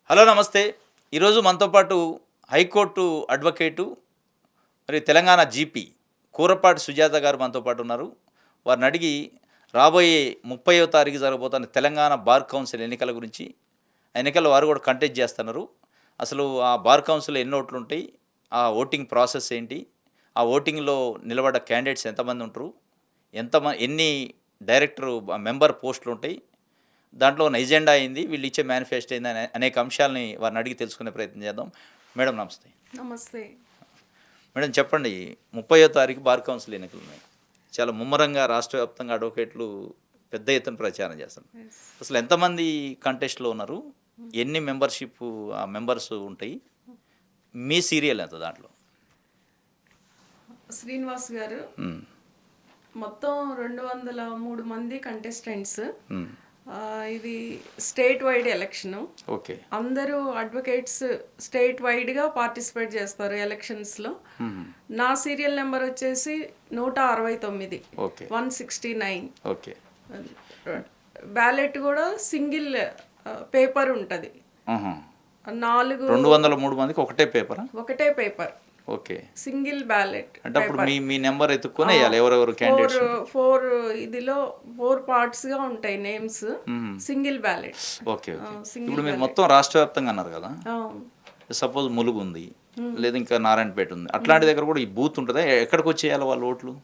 Hello నమస్తే. ఈరోజు మనతో పాటు హైకోర్టు అడ్వకేటు మరియు తెలంగాణ జీపీ కూరపాటి సుజాత గారు మనతో పాటు ఉన్నారు. వారిని అడిగి రాబోయే 30వ తారీఖు జరగబోతున్న తెలంగాణ బార్ కౌన్సిల్ ఎన్నికల గురించి, ఆ ఎన్నికల్లో వారు కూడా కంటెస్ట్ చేస్తున్నారు. అసలు ఆ బార్ కౌన్సిల్ ఎన్ని ఓట్లు ఉంటాయి, ఆ ఓటింగ్ ప్రాసెస్ ఏంటి, ఆ ఓటింగ్లో నిలబడ్డ క్యాండిడేట్స్ ఎంతమంది ఉంటారు, ఎన్ని డైరెక్టర్ మెంబర్ పోస్టులు ఉంటాయి, దాంట్లో ఉన్న ఎజెండా అయింది, వీళ్ళు ఇచ్చే మేనిఫెస్టో అయింది అనే అనేక అంశాలని వారిని అడిగి తెలుసుకునే ప్రయత్నం చేద్దాం. మేడం నమస్తే. నమస్తే. మేడం చెప్పండి, 30వ తారీఖు బార్ కౌన్సిల్ ఎన్నికలు ఉన్నాయి. చాలా ముమ్మరంగా రాష్ట్ర వ్యాప్తంగా అడ్వకేట్లు పెద్ద ఎత్తున ప్రచారం చేస్తారు. అసలు ఎంతమంది కంటెస్ట్లో ఉన్నారు, ఎన్ని మెంబర్షిప్ ఆ మెంబర్స్ ఉంటాయి, మీ సీరియల్ ఎంత దాంట్లో? శ్రీనివాస్ గారు, మొత్తం 203 మంది కంటెస్టెంట్స్. ఇది స్టేట్ వైడ్ ఎలక్షన్. ఓకే. అందరూ అడ్వకేట్స్ స్టేట్ వైడ్గా పార్టిసిపేట్ చేస్తారు ఎలక్షన్స్లో. నా సీరియల్ నెంబర్ వచ్చేసి 169. ఓకే. 169. ఓకే. బ్యాలెట్ కూడా సింగిల్ పేపర్ ఉంటుంది. 203 మందికి ఒకటే పేపరా? ఒకటే పేపర్. ఓకే. Single ballot. అంటే అప్పుడు మీ నెంబర్ ఎత్తుకొని వేయాలి ఎవరెవరు క్యాండిడేట్స్. ఫోర్ ఇదిలో 4 parts గా ఉంటాయి నేమ్స్. Single ballot. ఓకే. ఇప్పుడు మీరు మొత్తం రాష్ట్ర వ్యాప్తంగా అన్నారు కదా, సపోజ్ ములుగు ఉంది, లేదా ఇంకా నారాయణపేట ఉంది, అట్లాంటి దగ్గర కూడా ఈ బూత్ ఉంటుందా? ఎక్కడికి వచ్చేయాలి వాళ్ళు ఓట్లు?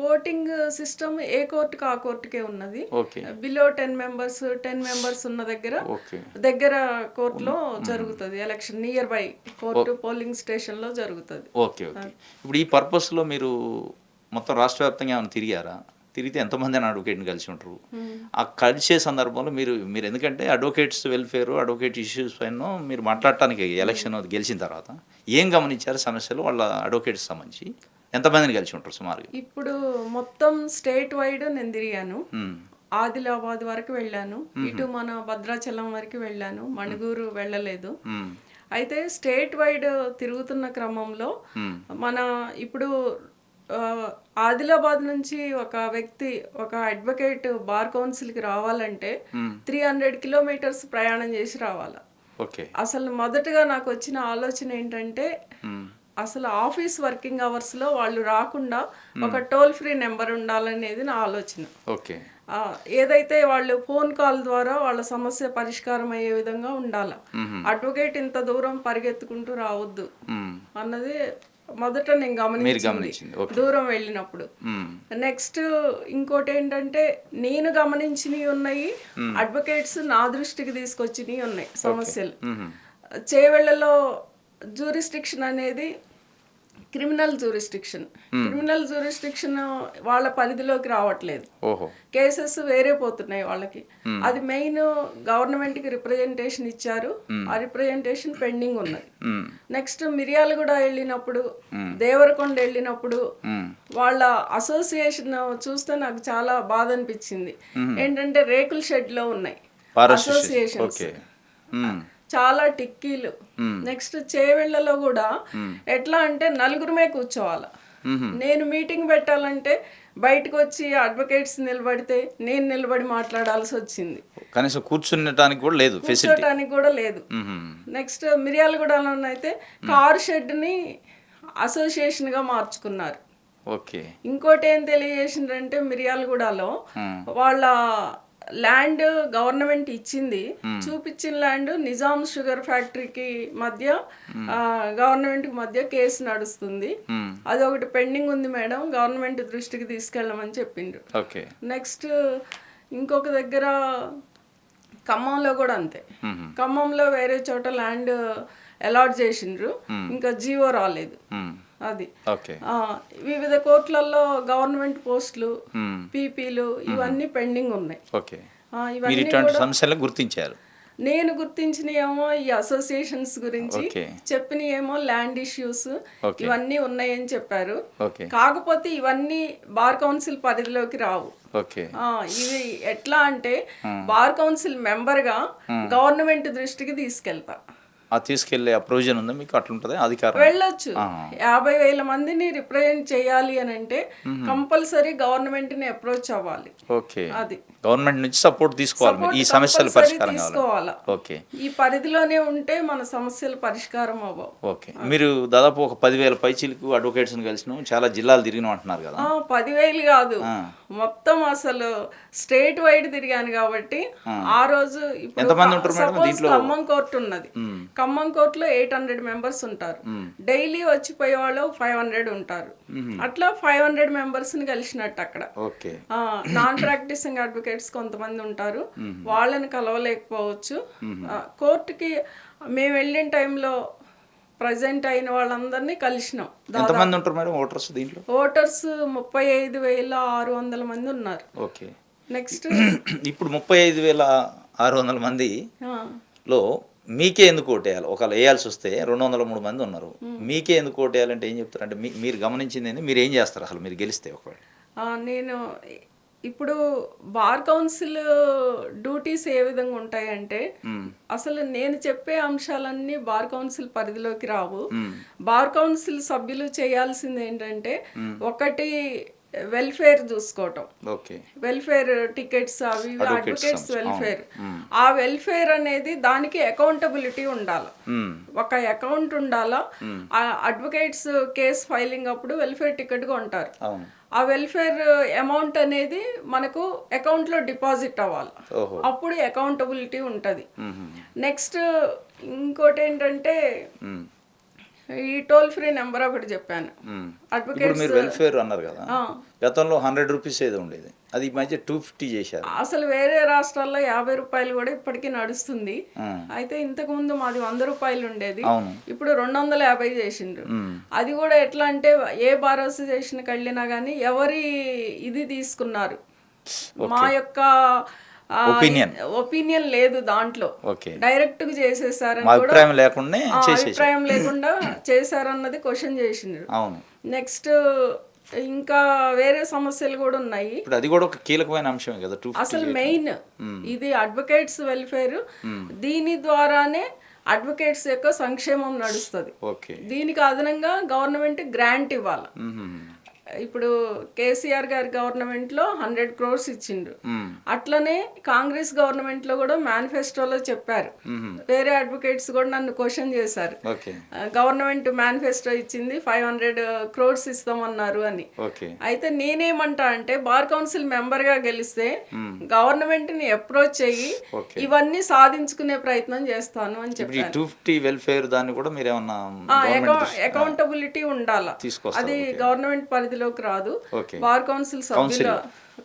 ఓటింగ్ సిస్టమ్ ఏ కోర్టుకి ఆ కోర్టుకే ఉన్నది. బిలో 10 members ఉన్న దగ్గర కోర్టులో జరుగుతుంది election. Near by court polling station లో జరుగుతుంది. ఓకే. ఓకే. ఇప్పుడు ఈ పర్పస్లో మీరు మొత్తం రాష్ట్ర వ్యాప్తంగా ఏమైనా తిరిగారా? తిరిగితే ఎంతమంది అని అడ్వకేట్ని కలిసి ఉంటారు? ఆ కలిసే సందర్భంలో మీరు ఎందుకంటే అడ్వకేట్స్ వెల్ఫేర్, అడ్వకేట్ ఇష్యూస్ పైన మీరు మాట్లాడటానికి ఎలక్షన్ గెలిచిన తర్వాత ఏం గమనించారు సమస్యలు వాళ్ళ అడ్వకేట్స్ సంబంధించి? ఎంతమందిని కలిసి ఉంటారు సుమారుగా? ఇప్పుడు మొత్తం స్టేట్ వైడ్ నేను తిరిగాను. ఆదిలాబాద్ వరకు వెళ్ళాను, ఇటు మన భద్రాచలం వరకు వెళ్ళాను, మణుగూరు వెళ్ళలేదు. అయితే స్టేట్ వైడ్ తిరుగుతున్న క్రమంలో మన ఇప్పుడు ఆదిలాబాద్ నుంచి ఒక వ్యక్తి, ఒక అడ్వకేట్ బార్ కౌన్సిల్కి రావాలంటే 300 kilometers ప్రయాణం చేసి రావాలి. అసలు మొదటగా నాకు వచ్చిన ఆలోచన ఏంటంటే, అసలు ఆఫీస్ వర్కింగ్ అవర్స్లో వాళ్ళు రాకుండా ఒక టోల్ ఫ్రీ నెంబర్ ఉండాలనేది నా ఆలోచన. ఏదైతే వాళ్ళు ఫోన్ కాల్ ద్వారా వాళ్ళ సమస్య పరిష్కారం అయ్యే విధంగా ఉండాలి. అడ్వకేట్ ఇంత దూరం పరిగెత్తుకుంటూ రావద్దు అన్నది మొదట నేను గమనించింది దూరం వెళ్ళినప్పుడు. నెక్స్ట్ ఇంకోటి ఏంటంటే, నేను గమనించినవి ఉన్నాయి, అడ్వకేట్స్ నా దృష్టికి తీసుకొచ్చినవి ఉన్నాయి సమస్యలు. చేవెళ్లలో జ్యూరిస్డిక్షన్ అనేది క్రిమినల్ జ్యూరిస్డిక్షన్ వాళ్ళ పరిధిలోకి రావట్లేదు. కేసెస్ వేరే పోతున్నాయి వాళ్ళకి. అది మెయిన్ గవర్నమెంట్కి రిప్రజెంటేషన్ ఇచ్చారు, ఆ రిప్రజెంటేషన్ పెండింగ్ ఉన్నది. నెక్స్ట్ మిర్యాలగూడ వెళ్ళినప్పుడు, దేవరకొండ వెళ్ళినప్పుడు వాళ్ళ అసోసియేషన్ చూస్తే నాకు చాలా బాధ అనిపించింది. ఏంటంటే రేకుల షెడ్ లో ఉన్నాయి అసోసియేషన్స్, చాలా టిక్కీలు. నెక్స్ట్ చేవెళ్లలో కూడా ఎట్లా అంటే నలుగురమే కూర్చోవాలి. నేను మీటింగ్ పెట్టాలంటే బయటకు వచ్చి అడ్వకేట్స్ నిలబడితే నేను నిలబడి మాట్లాడాల్సి వచ్చింది. కనీసం కూర్చునటానికి కూడా లేదు. నెక్స్ట్ మిర్యాలగూడలో అయితే కార్ షెడ్ ని అసోసియేషన్ గా మార్చుకున్నారు. ఇంకోటి ఏం తెలియజేసిందంటే, మిర్యాలగూడలో వాళ్ళ ల్యాండ్ గవర్నమెంట్ ఇచ్చింది, చూపించిన ల్యాండ్ నిజాం షుగర్ ఫ్యాక్టరీకి మధ్య గవర్నమెంట్ మధ్య కేసు నడుస్తుంది. అది ఒకటి పెండింగ్ ఉంది మేడం, గవర్నమెంట్ దృష్టికి తీసుకెళ్ళమని చెప్పిండ్రు. నెక్స్ట్ ఇంకొక దగ్గర ఖమ్మంలో కూడా అంతే. ఖమ్మంలో వేరే చోట ల్యాండ్ అలాట్ చేసిండ్రు, ఇంకా జీవో రాలేదు. అది వివిధ కోర్టులలో గవర్నమెంట్ పోస్టులు, పీపీలు ఇవన్నీ పెండింగ్ ఉన్నాయి. సమస్యలు గుర్తించారు. నేను గుర్తించిన ఏమో ఈ అసోసియేషన్స్ గురించి, చెప్పిన ఏమో ల్యాండ్ ఇష్యూస్ ఇవన్నీ ఉన్నాయని చెప్పారు. కాకపోతే ఇవన్నీ బార్ కౌన్సిల్ పరిధిలోకి రావు. ఇవి ఎట్లా అంటే, బార్ కౌన్సిల్ మెంబర్ గా గవర్నమెంట్ దృష్టికి తీసుకెళ్తా. తీసుకెళ్లే ప్రొవిజన్ ఉందా మీకు? అట్లుంటది అధికారం? వెళ్ళొచ్చు. 50,000 మందిని రిప్రజెంట్ చేయాలి అని అంటే కంపల్సరీ గవర్నమెంట్ ని అప్రోచ్ అవ్వాలి. అది గవర్నమెంట్ నుంచి సపోర్ట్ తీసుకోవాలి మీరు ఈ సమస్యలు పరిష్కారం కావాలి. తీసుకోవాలా. ఓకే, ఈ పరిధిలోనే ఉంటే మన సమస్యలు పరిష్కారం అవ్వవు. ఓకే. మీరు దాదాపు ఒక 10,000 పైచీలకు అడ్వకేట్స్ని కలిసినాం, చాలా జిల్లాలు తిరిగినాం అంటున్నారు కదా. 10,000 కాదు, మొత్తం అసలు స్టేట్ వైడ్ తిరిగాను కాబట్టి ఆ రోజు. ఎంతమంది ఉంటారు మేడం దీంట్లో? ఖమ్మం కోర్టు ఉన్నది, ఖమ్మం కోర్టులో 800 మెంబర్స్ ఉంటారు. డైలీ వచ్చిపోయే వాళ్ళు 500 ఉంటారు. అట్లా 500 మెంబర్స్ ని కలిసినట్టు అక్కడ. ఓకే. నాన్ ప్రాక్టీసింగ్ అడ్వకేట్స్ కొంతమంది ఉంటారు, వాళ్ళని కలవలేకపోవచ్చు. కోర్టుకి మేము వెళ్ళిన టైంలో ప్రజెంట్ అయిన వాళ్ళందరినీ కలిసినాం. ఎంతమంది ఉంటారు మేడం ఓటర్స్ దీంట్లో? ఓటర్స్ 35,600 మంది ఉన్నారు. ఓకే. నెక్స్ట్ ఇప్పుడు 35,600 మందిలో మీకే ఎందుకు ఓటేయాలి? ఒకవేళ వేయాల్సి వస్తే 203 మంది ఉన్నారు, మీకే ఎందుకు ఓటేయాలంటే ఏం చెప్తారు? అంటే మీరు గమనించింది ఏంది, మీరు ఏం చేస్తారు అసలు మీరు గెలిస్తే? ఒకవేళ నేను ఇప్పుడు బార్ కౌన్సిల్ డ్యూటీస్ ఏ విధంగా ఉంటాయంటే, అసలు నేను చెప్పే అంశాలన్నీ బార్ కౌన్సిల్ పరిధిలోకి రావు. బార్ కౌన్సిల్ సభ్యులు చేయాల్సింది ఏంటంటే, ఒకటి వెల్ఫేర్ చూసుకోవటం, వెల్ఫేర్ టికెట్స్ అవి అడ్వకేట్స్ వెల్ఫేర్. ఆ వెల్ఫేర్ అనేది దానికి అకౌంటబిలిటీ ఉండాలి, ఒక అకౌంట్ ఉండాలా. అడ్వకేట్స్ కేస్ ఫైలింగ్ అప్పుడు వెల్ఫేర్ టికెట్ గా ఉంటారు. ఆ వెల్ఫేర్ అమౌంట్ అనేది మనకు అకౌంట్ లో డిపాజిట్ అవ్వాలి, అప్పుడు అకౌంటబిలిటీ ఉంటది. నెక్స్ట్ ఇంకోటి ఏంటంటే, ఈ టోల్ ఫ్రీ నెంబర్ ఒకటి చెప్పాను. అడ్వకేట్స్ మీరు వెల్ఫేర్ అన్నారు కదా, గతంలో 100 రూపీస్ ఏదో ఉండేది, అది ఈ మధ్య 250 చేశారు. అసలు వేరే రాష్ట్రాల్లో 50 రూపాయలు కూడా ఇప్పటికీ నడుస్తుంది. అయితే ఇంతకు ముందు మాది 100 రూపాయలు ఉండేది, ఇప్పుడు 250 చేసిండ్రు. అది కూడా ఎట్లా అంటే, ఏ బార్ అసోసియేషన్కి వెళ్ళినా కానీ ఎవరి ఇది తీసుకున్నారు, మా యొక్క ఒపీనియన్ లేదు దాంట్లో, డైరెక్ట్ గా చేసేసారని, అభిప్రాయం లేకుండా చేశారన్నది క్వశ్చన్ చేసిండ్రు. నెక్స్ట్ ఇంకా వేరే సమస్యలు కూడా ఉన్నాయి. అది కూడా ఒక కీలకమైన అంశమే కదా. అసలు మెయిన్ ఇది అడ్వకేట్స్ వెల్ఫేర్, దీని ద్వారానే అడ్వకేట్స్ యొక్క సంక్షేమం నడుస్తుంది. దీనికి అదనంగా గవర్నమెంట్ గ్రాంట్ ఇవ్వాలి. ఇప్పుడు కేసీఆర్ గారి గవర్నమెంట్ లో 100 crores ఇచ్చిండ్రు. అట్లనే కాంగ్రెస్ గవర్నమెంట్ లో కూడా మేనిఫెస్టోలో చెప్పారు. వేరే అడ్వకేట్స్ కూడా నన్ను క్వశ్చన్ చేశారు, గవర్నమెంట్ మేనిఫెస్టో ఇచ్చింది 500 crores ఇస్తామన్నారు అని. అయితే నేనేమంటా అంటే, బార్ కౌన్సిల్ మెంబర్ గా గెలిస్తే గవర్నమెంట్ ని అప్రోచ్ అయ్యి ఇవన్నీ సాధించుకునే ప్రయత్నం చేస్తాను అని చెప్పారు. అకౌంటబిలిటీ ఉండాలా, అది గవర్నమెంట్ పరిధి లోకి రాదు, బార్ కౌన్సిల్ సభ్యుల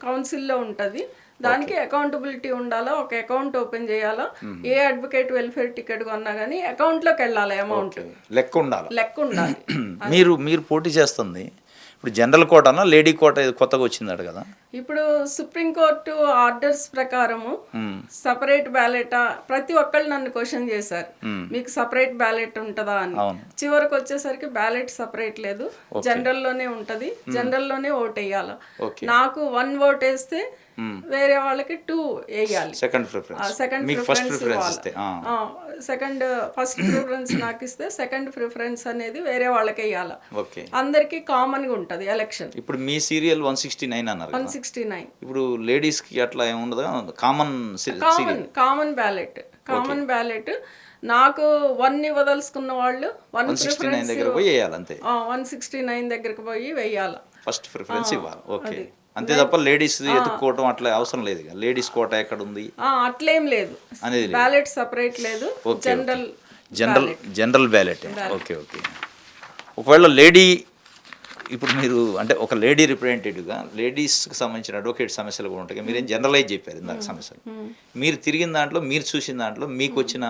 కౌన్సిల్లో ఉంటది. దానికి అకౌంటబిలిటీ ఉండాలా, ఒక అకౌంట్ ఓపెన్ చేయాలా. ఏ అడ్వకేట్ వెల్ఫేర్ టికెట్ కొన్నా కానీ అకౌంట్ లోకి వెళ్ళాలి, అమౌంట్ లెక్క ఉండాలి. మీరు పోటీ చేస్తుంది ఇప్పుడు జనరల్ కోట అన్న లేడీ కోట కొత్తగా వచ్చిందట కదా. ఇప్పుడు సుప్రీంకోర్టు ఆర్డర్స్ ప్రకారము సపరేట్ బ్యాలెట్, ప్రతి ఒక్కళ్ళు నన్ను క్వశ్చన్ చేశారు, మీకు సపరేట్ బ్యాలెట్ ఉంటుందా అని. చివరికి వచ్చేసరికి బ్యాలెట్ సపరేట్ లేదు, జనరల్ లోనే ఉంటది, జనరల్ లోనే ఓట్ వేయాలి. నాకు 1 ఓట్ వేస్తే వేరే వాళ్ళకి 2 వేయాలి. సెకండ్ ఫస్ట్ ప్రిఫరెన్స్ నాకు ఇస్తే సెకండ్ ప్రిఫరెన్స్ అనేది వేరే వాళ్ళకి వేయాలి. అందరికి కామన్ గా ఉంటది ఎలక్షన్. ఇప్పుడు మీ సీరియల్ 169 అన్నారు, 169. ఇప్పుడు లేడీస్ కి అట్లా ఏముండదు, కామన్ బ్యాలెట్. నాకు 1 ఇవ్వదలుచుకున్న వాళ్ళు 169 దగ్గర పోయి వేయాలి అంతే. 169 దగ్గరకు పోయి వేయాలి, ఫస్ట్ ప్రిఫరెన్స్ ఇవ్వాలి. ఓకే, అంతే తప్ప లేడీస్ ఎత్తుక్కోవటం అట్లా అవసరం లేదు. లేడీస్ కోట ఎక్కడ ఉంది అట్లేం లేదు, అనేది బ్యాలెట్ సపరేట్ లేదు, జనరల్ బ్యాలెట్. ఓకే. ఒకవేళ లేడీ, ఇప్పుడు మీరు అంటే ఒక లేడీ రిప్రజెంటేటివ్గా లేడీస్కి సంబంధించిన అడ్వకేట్ సమస్యలు కూడా ఉంటాయి. మీరేం జనరలైజ్ చెప్పారు ఇందాక సమస్యలు. మీరు తిరిగిన దాంట్లో, మీరు చూసిన దాంట్లో, మీకు వచ్చిన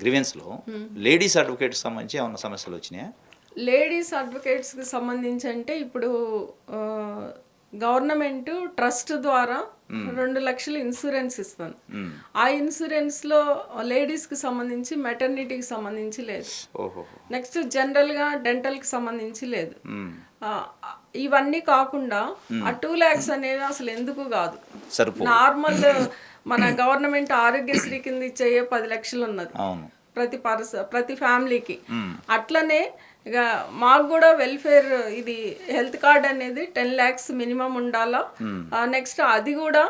గ్రీవెన్స్లో లేడీస్ అడ్వకేట్కి సంబంధించి ఏమన్నా సమస్యలు వచ్చినాయా? లేడీస్ అడ్వకేట్స్కి సంబంధించి అంటే, ఇప్పుడు గవర్నమెంట్ ట్రస్ట్ ద్వారా 2 లక్షలు ఇన్సూరెన్స్ ఇస్తుంది. ఆ ఇన్సూరెన్స్ లో లేడీస్ కి సంబంధించి మెటర్నిటీకి సంబంధించి లేదు. నెక్స్ట్ జనరల్ గా డెంటల్ కి సంబంధించి లేదు. ఇవన్నీ కాకుండా ఆ 2 lakhs అనేది అసలు ఎందుకు కాదు, నార్మల్ మన గవర్నమెంట్ ఆరోగ్యశ్రీ కింద ఇచ్చే 10 లక్షలు ఉన్నది ప్రతి ఫ్యామిలీకి. అట్లనే ఇక మాకు కూడా వెల్ఫేర్ ఇది హెల్త్ కార్డ్ అనేది 10 lakhs మినిమం ఉండాలా. నెక్స్ట్ అది కూడా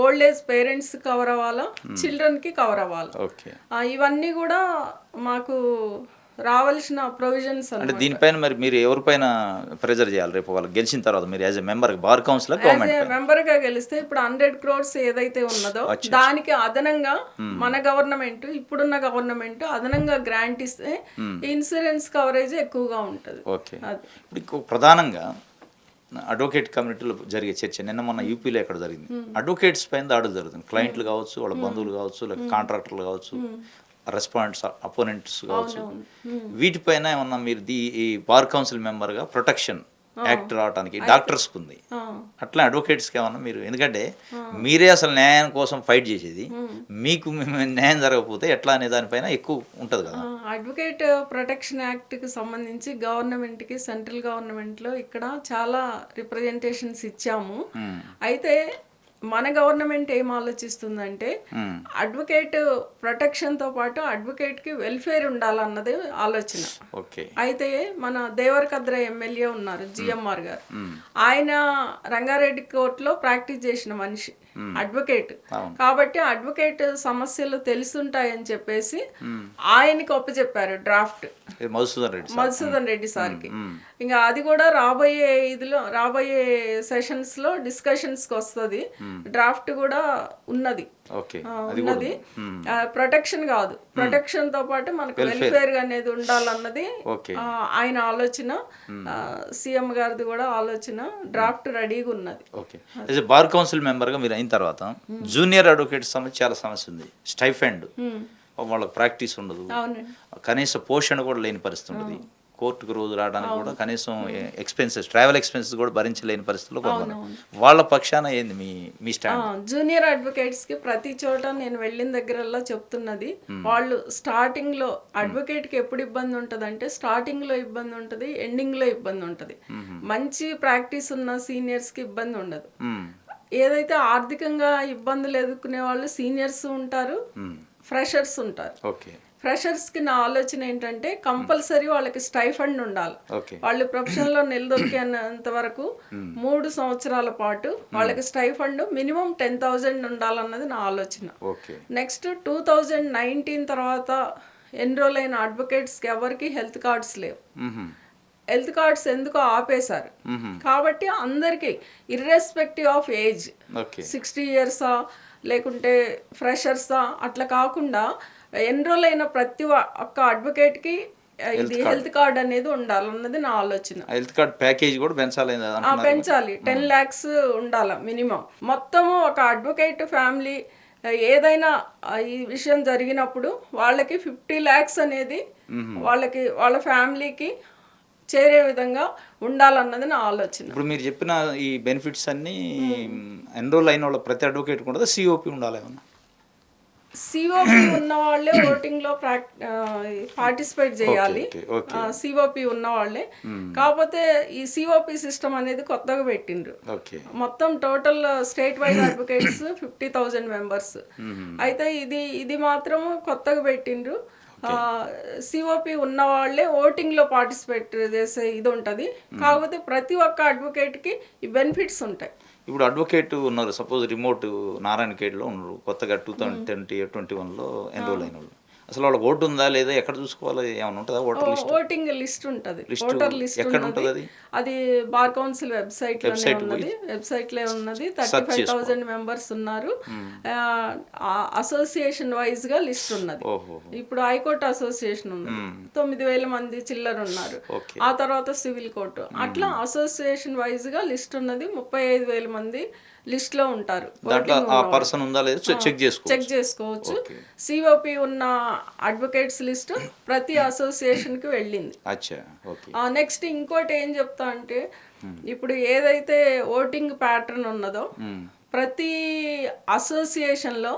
ఓల్డ్ ఏజ్ పేరెంట్స్ కవర్ అవ్వాలా, చిల్డ్రన్కి కవర్ అవ్వాలి. ఓకే. ఇవన్నీ కూడా మాకు రావాల్సిన ప్రొవిజన్స్ అంటే దీనిపైన మరి మీరు ఎవరిపైన ప్రెజర్ చేయాలి రేపు వాళ్ళు గెలిచిన తర్వాత? మీరు as a member bar council government member గా గెలిస్తే ఇప్పుడు 100 crores ఏదైతే ఉన్నదో దానికి అదనంగా మన గవర్నమెంట్, ఇప్పుడున్న గవర్నమెంట్ అదనంగా గ్రాంట్ ఇస్తే ఇన్సూరెన్స్ కవరేజ్ ఎక్కువగా ఉంటుంది. ఓకే. ఇప్పుడు ఇంకో ప్రధానంగా అడ్వకేట్ కమ్యూనిటీలో జరిగే చర్చ నిన్న మొన్న యూపీలో ఎక్కడ జరిగింది, అడ్వకేట్స్ పైన దాడులు జరుగుతుంది. క్లయింట్లు కావచ్చు, వాళ్ళ బంధువులు కావచ్చు, లేక కాంట్రాక్టర్లు కావచ్చు, రెస్పాండెంట్స్ అపోనెంట్స్ కావచ్చు, వీటిపైన ఏమన్నా మీరు ఈ బార్ కౌన్సిల్ మెంబర్గా ప్రొటెక్షన్ యాక్ట్ రావడానికి డాక్టర్స్కి ఉంది, అట్లా అడ్వకేట్స్కి ఏమన్నా మీరు, ఎందుకంటే మీరే అసలు న్యాయం కోసం ఫైట్ చేసేది, మీకు న్యాయం జరగకపోతే ఎట్లా అనే దానిపైన ఎక్కువ ఉంటుంది కదా. అడ్వకేట్ ప్రొటెక్షన్ యాక్ట్కి సంబంధించి గవర్నమెంట్కి, సెంట్రల్ గవర్నమెంట్లో ఇక్కడ చాలా రిప్రజెంటేషన్స్ ఇచ్చాము. అయితే మన గవర్నమెంట్ ఏం ఆలోచిస్తుందంటే అడ్వకేట్ ప్రొటెక్షన్తో పాటు అడ్వకేట్కి వెల్ఫేర్ ఉండాలన్నది ఆలోచన. అయితే మన దేవరకద్ర ఎమ్మెల్యే ఉన్నారు జిఎంఆర్ గారు, ఆయన రంగారెడ్డి కోర్టులో ప్రాక్టీస్ చేసిన మనిషి, అడ్వకేట్ కాబట్టి అడ్వకేట్ సమస్యలు తెలుసుంటాయని చెప్పేసి ఆయనకి ఒప్పచెప్పారు డ్రాఫ్ట్ మధుసూదన్ రెడ్డి సార్కి. ఇంకా అది కూడా రాబోయే సెషన్స్ లో డిస్కషన్స్ కి వస్తుంది. డ్రాఫ్ట్ కూడా ఉన్నది. ప్రొటెక్షన్ కాదు, ప్రొటెక్షన్ తో పాటు మనకు వెల్ఫేర్ అనేది ఉండాలన్నది ఆయన ఆలోచన, సీఎం గారిది కూడా ఆలోచన. డ్రాఫ్ట్ రెడీగా ఉన్నది. బార్ కౌన్సిల్ మెంబర్ గా మీరు అయిన తర్వాత జూనియర్ అడ్వకేట్స్ సమస్య చాలా సమస్య ఉంది. స్టైఫండ్ వాళ్ళకి ప్రాక్టీస్ ఉండదు, కనీస పోషణ కూడా లేని పరిస్థితి ఉంటుంది. కోర్టుకు రోజు రావడానికి కూడా కనీసం ఎక్స్పెన్సెస్, ట్రావెల్ ఎక్స్పెన్సెస్ కూడా భరించలేని పరిస్థితుల్లో వాళ్ళ పక్షాన ఏంది మీ స్టాండ్? జూనియర్ అడ్వకేట్స్ కి ప్రతి చోట నేను వెళ్ళిన దగ్గరల్లా చెప్తున్నది, వాళ్ళు స్టార్టింగ్ లో అడ్వకేట్ కి ఎప్పుడు ఇబ్బంది ఉంటది అంటే స్టార్టింగ్ లో ఇబ్బంది ఉంటది, ఎండింగ్ లో ఇబ్బంది ఉంటది. మంచి ప్రాక్టీస్ ఉన్న సీనియర్స్ కి ఇబ్బంది ఉండదు. ఏదైతే ఆర్థికంగా ఇబ్బందులు ఎదుర్కొనే వాళ్ళు సీనియర్స్ ఉంటారు, ఫ్రెషర్స్ ఉంటారు. ఫ్రెషర్స్ కి నా ఆలోచన ఏంటంటే కంపల్సరీ వాళ్ళకి స్టైఫండ్ ఉండాలి. వాళ్ళు ప్రొఫెషన్ లో నిలదొక్కేంత వరకు 3 సంవత్సరాల పాటు వాళ్ళకి స్టైఫండ్ మినిమం 10,000 ఉండాలన్నది నా ఆలోచన. నెక్స్ట్ 2019 తర్వాత ఎన్రోల్ అయిన అడ్వకేట్స్ కి ఎవరికి హెల్త్ కార్డ్స్ లేవు. హెల్త్ కార్డ్స్ ఎందుకో ఆపేశారు. కాబట్టి అందరికి ఇర్రెస్పెక్టివ్ ఆఫ్ ఏజ్, 60 ఇయర్సా లేకుంటే ఫ్రెషర్సా అట్లా కాకుండా ఎన్రోల్ అయిన ప్రతి ఒక్క అడ్వకేట్ కి ఇది హెల్త్ కార్డ్ అనేది ఉండాలన్నది నా ఆలోచన. హెల్త్ కార్డ్ ప్యాకేజ్ కూడా పెంచాలి. 10 lakhs ఉండాలి మినిమం. మొత్తము ఒక అడ్వకేట్ ఫ్యామిలీ ఏదైనా ఈ విషయం జరిగినప్పుడు వాళ్ళకి 50 lakhs అనేది వాళ్ళ ఫ్యామిలీకి చేరే విధంగా ఉండాలన్నది నా ఆలోచన. ఇప్పుడు మీరు చెప్పిన ఈ బెనిఫిట్స్ అన్ని ఎన్రోల్ అయిన వాళ్ళ ప్రతి అడ్వకేట్ కూడా సిఓపి ఉండాలి. ఏమన్నా సిఓపి ఉన్న వాళ్ళే ఓటింగ్ లో పార్టిసిపేట్ చేయాలి. సిఓపి ఉన్న వాళ్ళే. కాకపోతే ఈ సిఓపి సిస్టమ్ అనేది కొత్తగా పెట్టిండ్రు. మొత్తం total state wide advocates 50,000 members. అయితే ఇది మాత్రం కొత్తగా పెట్టిండ్రు. సిఓపి ఉన్న వాళ్ళే ఓటింగ్ లో పార్టిసిపేట్ చేసే ఇది ఉంటుంది. కాకపోతే ప్రతి ఒక్క అడ్వకేట్ కి ఈ బెనిఫిట్స్ ఉంటాయి. ఇప్పుడు అడ్వకేట్ ఉన్నారు, సపోజ్ రిమోట్ నారాయణఖేడ్లో ఉన్నారు, కొత్తగా 2021లో ఎన్రోల్ అయిన వాళ్ళు, అసలు వాళ్ళకి ఓటు ఉందా లేదా ఎక్కడ చూసుకోవాలి? ఏమైనా ఉంటుందా? ఓటింగ్ లిస్ట్ ఉంటుంది. ఓటర్ లిస్ట్ ఎక్కడ ఉంటుంది? అది బార్ కౌన్సిల్ వెబ్సైట్ లో ఉన్నది. 35,000 మెంబర్స్ ఉన్నారు. అసోసియేషన్ వైజ్ గా లిస్ట్ ఉన్నది. ఇప్పుడు హైకోర్టు అసోసియేషన్ ఉన్నది, 9,000 మంది చిల్లర ఉన్నారు. ఆ తర్వాత సివిల్ కోర్టు, అట్లా అసోసియేషన్ వైజ్ గా లిస్ట్ ఉన్నది. 35,000 మంది లిస్ట్ లో ఉంటారు. చెక్ చేసుకోవచ్చు. సిఓపి ఉన్న అడ్వకేట్స్ లిస్ట్ ప్రతి అసోసియేషన్ కి వెళ్ళింది. నెక్స్ట్ ఇంకోటి ఏం చెప్తా అంటే, ఇప్పుడు ఏదైతే ఓటింగ్ ప్యాటర్న్ ఉన్నదో ప్రతి అసోసియేషన్ లో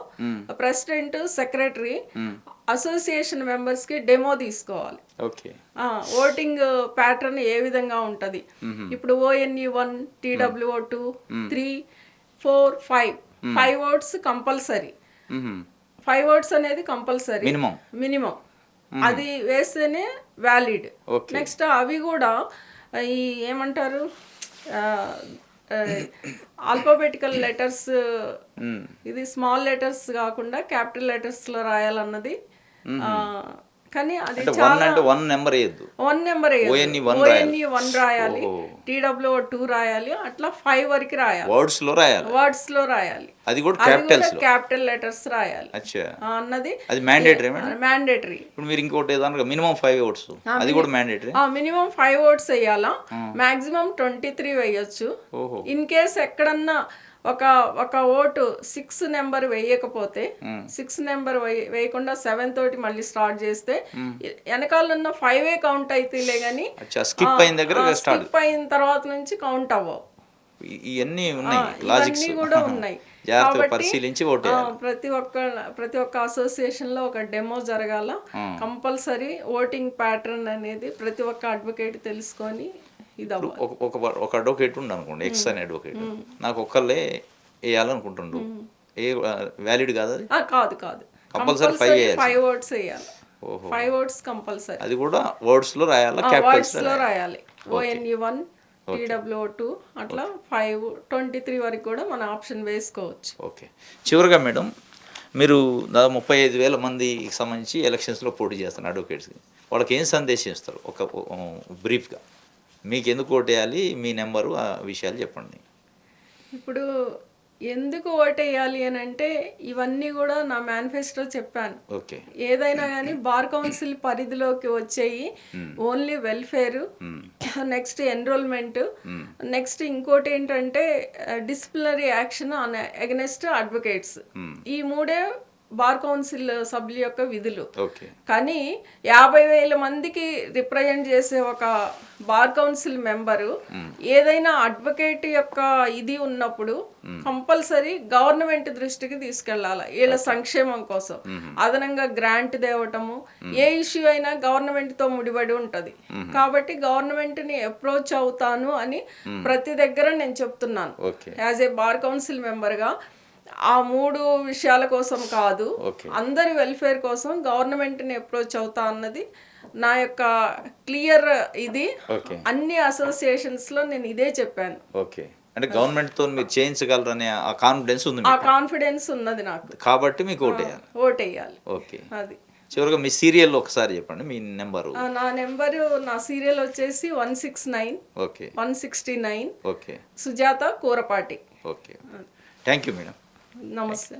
ప్రెసిడెంట్, సెక్రటరీ అసోసియేషన్ మెంబర్స్ కి డెమో తీసుకోవాలి. ఓటింగ్ ప్యాటర్న్ ఏ విధంగా ఉంటది. ఇప్పుడు ONE 1, TWO 2, 3, 4, 5 votes compulsory. 5 votes అనేది కంపల్సరీ మినిమం. అది వేస్తేనే వ్యాలిడ్. నెక్స్ట్ అవి కూడా ఈ ఏమంటారు ఆల్ఫాబెటికల్ లెటర్స్, ఇది స్మాల్ లెటర్స్ కాకుండా క్యాపిటల్ లెటర్స్లో రాయాలన్నది. కానీ అది అంటే వన్ అంటే వన్ నెంబర్ వేయద్దు, వన్ నెంబర్ ONE వన్ రాయాలి, TWO 2 రాయాలి, అట్లా 5 వరకు రాయాలి. వర్డ్స్ లో రాయాలి, వర్డ్స్ లో రాయాలి, అది కూడా క్యాపిటల్స్ లో, క్యాపిటల్ లెటర్స్ రాయాలి అచ్చా అన్నది అది మ్యాండేటరీ మేడం. మ్యాండేటరీ. ఇప్పుడు మీరు ఇంకోటి ఏదన్నా మినిమం 5 వర్డ్స్, అది కూడా మ్యాండేటరీ. మినిమం 5 వర్డ్స్ వేయాలా, మాక్సిమం 23 వేయొచ్చు. ఓహో. ఇన్ కేస్ ఎక్కడన్నా ఒక ఓటు 6 నెంబర్ వేయకపోతే, 6 నెంబర్ వేయకుండా 7 తోటి మళ్ళీ స్టార్ట్ చేస్తే వెనకాల ఉన్న 5 కౌంట్ అయితేలే గానీ స్కిప్ అయిన దగ్గర స్కిప్ అయిన తర్వాత నుంచి కౌంట్ అవ్వవు. ఇవన్నీ ఉన్నాయి, లాజిక్స్ కూడా ఉన్నాయి. జాగ్రత్తగా పరిశీలించి ఓటు ప్రతి ఒక్క అసోసియేషన్ లో ఒక డెమో జరగాల. కంపల్సరీ ఓటింగ్ ప్యాటర్న్ అనేది ప్రతి ఒక్క అడ్వకేట్ తెలుసుకొని ఒక అడ్వకేట్ ఉండు అనుకోండి, ఎక్స్ అనే అడ్వకేట్, నాకు ఒక్కళ్ళే వేయాలనుకుంటుండ్రు, ఏ వ్యాలిడ్ కాదు అది? కాదు, కంపల్సరీ 5 వర్డ్స్ వేయాలి. 5 వర్డ్స్ కంపల్సరీ, అది కూడా వర్డ్స్ లో రాయాలి, వర్డ్స్ లో రాయాలి. ONE1 TWO 2 అట్లా 5 23 వరకు కూడా మన ఆప్షన్ వేసుకోవచ్చు. ఓకే. చివరిగా మేడం, మీరు దాదాపు 35,000 మందికి సంబంధించి ఎలక్షన్స్లో పోటీ చేస్తున్నారు అడ్వకేట్స్కి, వాళ్ళకి ఏం సందేశం ఇస్తారు ఒక బ్రీఫ్గా? మీకు ఎందుకు ఓటేయాలి, మీ నెంబరు, ఆ విషయాలు చెప్పండి. ఇప్పుడు ఎందుకు ఓటేయాలి అని అంటే ఇవన్నీ కూడా నా మేనిఫెస్టో చెప్పాను. ఓకే. ఏదైనా కానీ బార్ కౌన్సిల్ పరిధిలోకి వచ్చేయి only welfare, next enrolment, next ఇంకోటి ఏంటంటే డిసిప్లినరీ యాక్షన్ అగెనెస్ట్ అడ్వకేట్స్. ఈ 3 బార్ కౌన్సిల్ సభ్యుల యొక్క విధులు. కానీ 50,000 మందికి రిప్రజెంట్ చేసే ఒక బార్ కౌన్సిల్ మెంబరు ఏదైనా అడ్వకేట్ యొక్క ఇది ఉన్నప్పుడు కంపల్సరీ గవర్నమెంట్ దృష్టికి తీసుకెళ్లాలి, వీళ్ళ సంక్షేమం కోసం. అదనంగా గ్రాంట్ తేవటము, ఏ ఇష్యూ అయినా గవర్నమెంట్ తో ముడిపడి ఉంటది. కాబట్టి గవర్నమెంట్ ని అప్రోచ్ అవుతాను అని ప్రతి దగ్గర నేను చెప్తున్నాను. As a bar council member గా ఆ 3 విషయాల కోసం కాదు, అందరి వెల్ఫేర్ కోసం గవర్నమెంట్ ని అప్రోచ్ అవుతా అన్నది నా యొక్క క్లియర్ ఇది. అన్ని అసోసియేషన్స్ లో నేను ఇదే చెప్పాను. ఓకే. అంటే గవర్నమెంట్ తో మీరు చేయించగలరనే ఆ కాన్ఫిడెన్స్ ఉంది, ఆ కాన్ఫిడెన్స్ ఉన్నది నాకు, కాబట్టి మీకు ఓటేయాలి. ఓకే. అది చివరిగా మీ సీరియల్ ఒకసారి చెప్పండి, మీ నెంబరు. నా సీరియల్ వచ్చేసి 169. Okay. 169. Okay. Sujatha Kurapati. Okay. Thank you madam. నమస్తే.